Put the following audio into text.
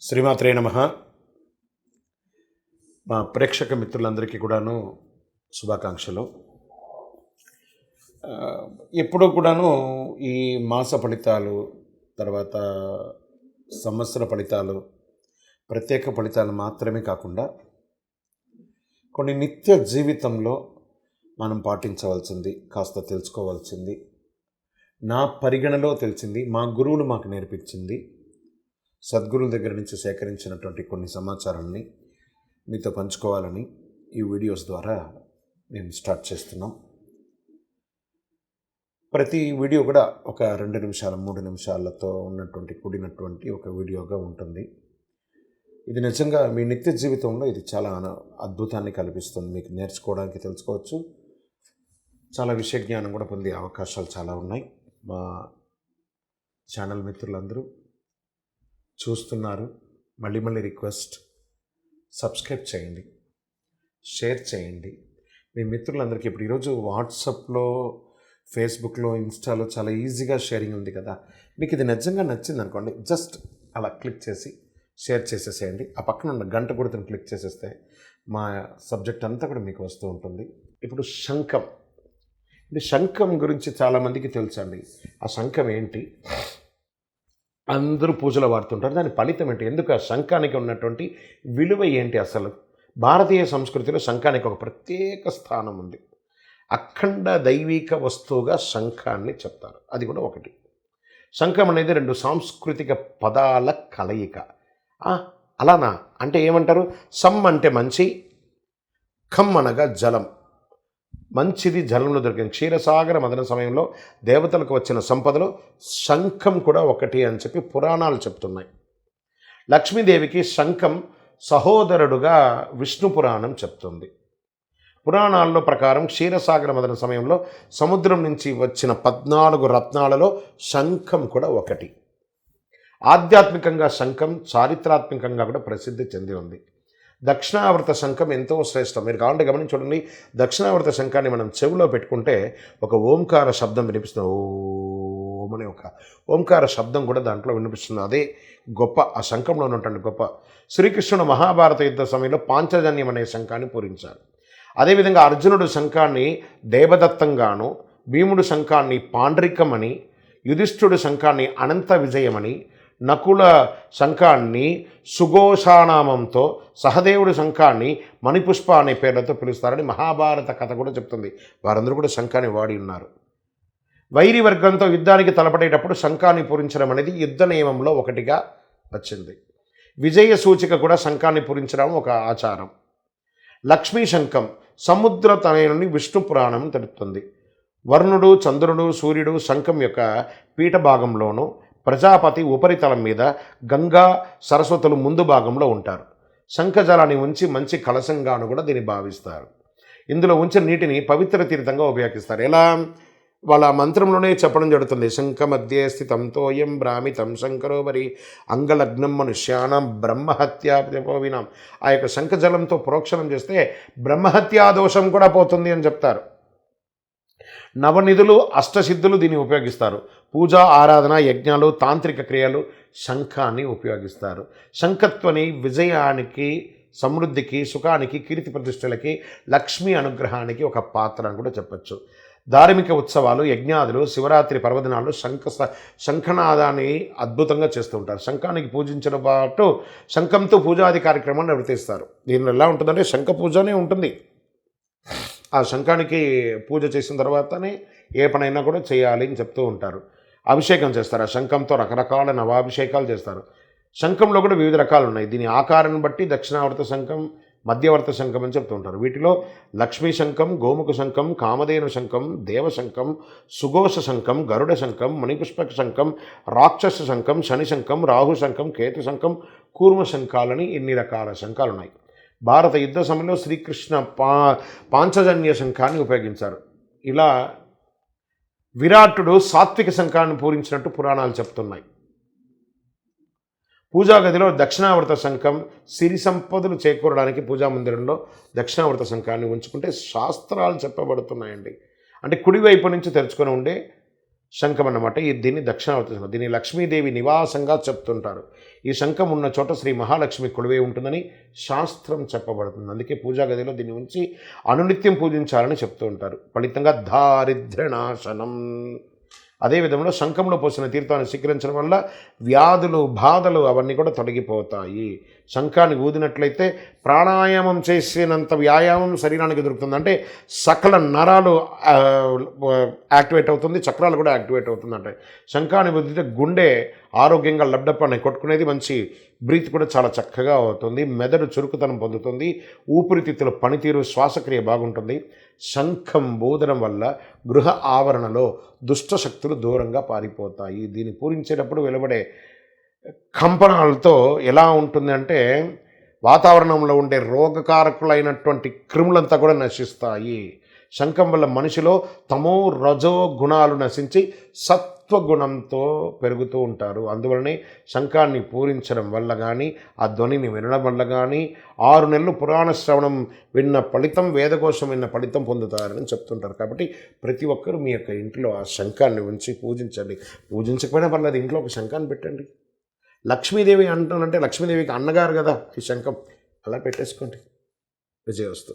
శ్రీమాత్రే నమః. మా ప్రేక్షక మిత్రులందరికీ కూడాను శుభాకాంక్షలు. ఎప్పుడూ కూడాను ఈ మాస ఫలితాలు, తర్వాత సంవత్సర ఫలితాలు, ప్రత్యేక ఫలితాలు మాత్రమే కాకుండా కొన్ని నిత్య జీవితంలో మనం పాటించవలసింది, కాస్త తెలుసుకోవాల్సింది, నా పరిగణలో తెలిసింది, మా గురువులు మాకు నేర్పించింది, సద్గురువుల దగ్గర నుంచి సేకరించినటువంటి కొన్ని సమాచారాన్ని మీతో పంచుకోవాలని ఈ వీడియోస్ ద్వారా మేము స్టార్ట్ చేస్తున్నాం. ప్రతి వీడియో కూడా ఒక 2 నిమిషాలు 3 నిమిషాలతో కూడినటువంటి ఒక వీడియోగా ఉంటుంది. ఇది నిజంగా మీ నిత్య జీవితంలో ఇది చాలా అద్భుతాన్ని కల్పిస్తుంది. మీకు నేర్చుకోవడానికి, తెలుసుకోవచ్చు, చాలా విషయ జ్ఞానం కూడా పొందే అవకాశాలు చాలా ఉన్నాయి. మా ఛానల్ మిత్రులందరూ చూస్తున్నారు. మళ్ళీ రిక్వెస్ట్, సబ్స్క్రైబ్ చేయండి, షేర్ చేయండి. మీ మిత్రులందరికీ ఇప్పుడు ఈరోజు వాట్సాప్లో, ఫేస్బుక్లో, ఇన్స్టాలో చాలా ఈజీగా షేరింగ్ ఉంది కదా. మీకు ఇది నిజంగా నచ్చింది అనుకోండి, జస్ట్ అలా క్లిక్ చేసి షేర్ చేసేసేయండి. ఆ పక్కన ఉన్న గంట గుర్తుని క్లిక్ చేసేస్తే మా సబ్జెక్ట్ అంతా కూడా మీకు వస్తూ ఉంటుంది. ఇప్పుడు శంఖం. ఇది శంఖం గురించి చాలామందికి తెలుసండి. ఆ శంఖం ఏంటి? అందరూ పూజలో వాడుతుంటారు. దాని ఫలితం ఏంటి? ఎందుకు ఆ శంఖానికి ఉన్నటువంటి విలువ ఏంటి? అసలు భారతీయ సంస్కృతిలో శంఖానికి ఒక ప్రత్యేక స్థానం ఉంది. అఖండ దైవిక వస్తువుగా శంఖాన్ని చెప్తారు. అది కూడా ఒకటి. శంఖం అనేది 2 సాంస్కృతిక పదాల కలయిక. అలానా అంటే ఏమంటారు? సమ్ అంటే మంచి, ఖమ్ అనగా జలం. మంచిది జలంలో దొరికింది. క్షీరసాగర మదన సమయంలో దేవతలకు వచ్చిన సంపదలో శంఖం కూడా ఒకటి అని చెప్పి పురాణాలు చెప్తున్నాయి. లక్ష్మీదేవికి శంఖం సహోదరుడుగా విష్ణు పురాణం చెప్తుంది. పురాణాల్లో ప్రకారం క్షీరసాగర మదన సమయంలో సముద్రం నుంచి వచ్చిన 14 రత్నాలలో శంఖం కూడా ఒకటి. ఆధ్యాత్మికంగా శంఖం చారిత్రాత్మకంగా కూడా ప్రసిద్ధి చెంది ఉంది. దక్షిణావర్త శంఖం ఎంతో శ్రేష్టం. మీరు కావాలంటే గమనించి చూడండి. దక్షిణావర్త శంఖాన్ని మనం చెవిలో పెట్టుకుంటే ఒక ఓంకార శబ్దం వినిపిస్తుంది. ఓం అనే ఒక ఓంకార శబ్దం కూడా దాంట్లో వినిపిస్తుంది. అదే గొప్ప. ఆ శంఖంలో ఉన్నటువంటి గొప్ప. శ్రీకృష్ణుడు మహాభారత యుద్ధ సమయంలో పాంచజన్యం అనే శంఖాన్ని పూరించారు. అదేవిధంగా అర్జునుడు శంఖాన్ని దేవదత్తంగాను, భీముడు శంఖాన్ని పాండ్రికం అని, యుధిష్ఠుడు శంఖాన్ని అనంత విజయమని, నకుల శంఖాన్ని సుఘోషానామంతో, సహదేవుడి శంఖాన్ని మణిపుష్ప అనే పేర్లతో పిలుస్తారని మహాభారత కథ కూడా చెప్తుంది. వారందరూ కూడా శంఖాన్ని వాడి ఉన్నారు. వైరి వర్గంతో యుద్ధానికి తలపడేటప్పుడు శంఖాన్ని పూరించడం అనేది యుద్ధ నియమంలో ఒకటిగా వచ్చింది. విజయ సూచిక కూడా శంఖాన్ని పూరించడం ఒక ఆచారం. లక్ష్మీ శంఖం సముద్ర తనయుని విష్ణు పురాణం తెలుపుతుంది. వరుణుడు, చంద్రుడు, సూర్యుడు శంఖం యొక్క పీఠ భాగంలోనూ, ప్రజాపతి ఉపరితలం మీద, గంగా సరస్వతులు ముందు భాగంలో ఉంటారు. శంఖజలాన్ని ఉంచి మంచి కలశంగాను కూడా దీన్ని భావిస్తారు. ఇందులో ఉంచిన నీటిని పవిత్ర తీర్థంగా ఉపయోగిస్తారు. ఎలా? వాళ్ళ మంత్రంలోనే చెప్పడం జరుగుతుంది. శంఖ మధ్యే స్థితం తోయం భ్రామితం శంకరోబరి అంగలగ్నం మనుష్యానం బ్రహ్మహత్యాపోవినాం. ఆ యొక్క శంఖజలంతో ప్రోక్షణం చేస్తే బ్రహ్మహత్యా దోషం కూడా పోతుంది అని చెప్తారు. నవనిధులు, అష్టసిద్ధులు దీన్ని ఉపయోగిస్తారు. పూజ, ఆరాధన, యజ్ఞాలు, తాంత్రిక క్రియలు శంఖాన్ని ఉపయోగిస్తారు. శంఖత్వని విజయానికి, సమృద్ధికి, సుఖానికి, కీర్తి ప్రతిష్టలకి, లక్ష్మీ అనుగ్రహానికి ఒక పాత్ర అని కూడా చెప్పచ్చు. ధార్మిక ఉత్సవాలు, యజ్ఞాదులు, శివరాత్రి పర్వదినాలు శంఖనాదాన్ని అద్భుతంగా చేస్తూ ఉంటారు. శంఖానికి పూజించిన పాటు శంఖంతో పూజాది కార్యక్రమాన్ని నిర్వర్తిస్తారు. దీనిలో ఎలా ఉంటుందంటే శంఖ పూజనే ఉంటుంది. ఆ శంఖానికి పూజ చేసిన తర్వాతనే ఏ పనైనా కూడా చేయాలి అని చెప్తూ ఉంటారు. అభిషేకం చేస్తారు. ఆ శంఖంతో రకరకాల నవాభిషేకాలు చేస్తారు. శంఖంలో కూడా వివిధ రకాలు ఉన్నాయి. దీని ఆకారాన్ని బట్టి దక్షిణావర్త శంఖం, మధ్యవర్త శంఖం అని చెప్తూ ఉంటారు. వీటిలో లక్ష్మీ శంఖం, గోముఖ శంఖం, కామధేను శంఖం, దేవశంఖం, సుఘోష శంఖం, గరుడ శంఖం, మణిపుష్పక శంఖం, రాక్షస శంఖం, శని శంఖం, రాహు శంఖం, కేతు శంఖం, కూర్మ శంఖాలని ఇన్ని రకాల శంఖాలు ఉన్నాయి. భారత యుద్ధ సమయంలో శ్రీకృష్ణ పాంచజన్య శంఖాన్ని ఉపయోగించారు. ఇలా విరాటుడు సాత్విక శంఖాన్ని పూరించినట్టు పురాణాలు చెప్తున్నాయి. పూజాగదిలో దక్షిణావర్త శంఖం సిరి సంపదలు చేకూరడానికి పూజామందిరంలో దక్షిణావర్త శంఖాన్ని ఉంచుకుంటే శాస్త్రాలు చెప్పబడుతున్నాయండి. అంటే కుడివైపు నుంచి తెరుచుకొని ఉండే శంఖం అన్నమాట. దీన్ని దక్షిణావర్తి శంఖం. దీన్ని లక్ష్మీదేవి నివాసంగా చెప్తుంటారు. ఈ శంఖం ఉన్న చోట శ్రీ మహాలక్ష్మి కొలువై ఉంటుందని శాస్త్రం చెప్పబడుతుంది. అందుకే పూజా గదిలో దీన్ని ఉంచి అనునిత్యం పూజించాలని చెప్తూ ఉంటారు. ఫలితంగా దారిద్ర్యనాశనం. అదేవిధంలో శంఖంలో పోసిన తీర్థాన్ని స్వీకరించడం వల్ల వ్యాధులు బాధలు అవన్నీ కూడా తొలగిపోతాయి. శంఖాన్ని ఊదినట్లయితే ప్రాణాయామం చేసినంత వ్యాయామం శరీరానికి దొరుకుతుంది. అంటే సకల నరాలు యాక్టివేట్ అవుతుంది, చక్రాలు కూడా యాక్టివేట్ అవుతుంది. అంటే శంఖాన్ని ఊదితే గుండె ఆరోగ్యంగా లబ్డప్పని కొట్టుకునేది, మంచి బ్రీత్ కూడా చాలా చక్కగా అవుతుంది, మెదడు చురుకుతనం పొందుతుంది, ఊపిరితిత్తుల పనితీరు శ్వాసక్రియ బాగుంటుంది. శంఖం బోధనం వల్ల గృహ ఆవరణలో దుష్ట శక్తులు దూరంగా పారిపోతాయి. దీన్ని పూరించేటప్పుడు వెలువడే కంపనాలతో ఎలా ఉంటుంది అంటే వాతావరణంలో ఉండే రోగకారకులైనటువంటి క్రిములంతా కూడా నశిస్తాయి. శంఖం వల్ల మనిషిలో తమో రజో గుణాలు నశించి సత్వగుణంతో పెరుగుతూ ఉంటారు. అందువలనే శంఖాన్ని పూరించడం వల్ల కానీ, ఆ ధ్వనిని వినడం వల్ల కానీ 6 నెలలు పురాణ శ్రవణం విన్న ఫలితం, వేదకోశం విన్న ఫలితం పొందుతారని చెప్తుంటారు. కాబట్టి ప్రతి ఒక్కరూ మీ యొక్క ఇంట్లో ఆ శంఖాన్ని ఉంచి పూజించండి. పూజించకపోయినా పర్లేదు, ఇంట్లో ఒక శంఖాన్ని పెట్టండి. లక్ష్మీదేవి అంటానంటే లక్ష్మీదేవికి అన్నగారు కదా ఈ శంఖం, అలా పెట్టేసుకోండి. విజయవస్తు.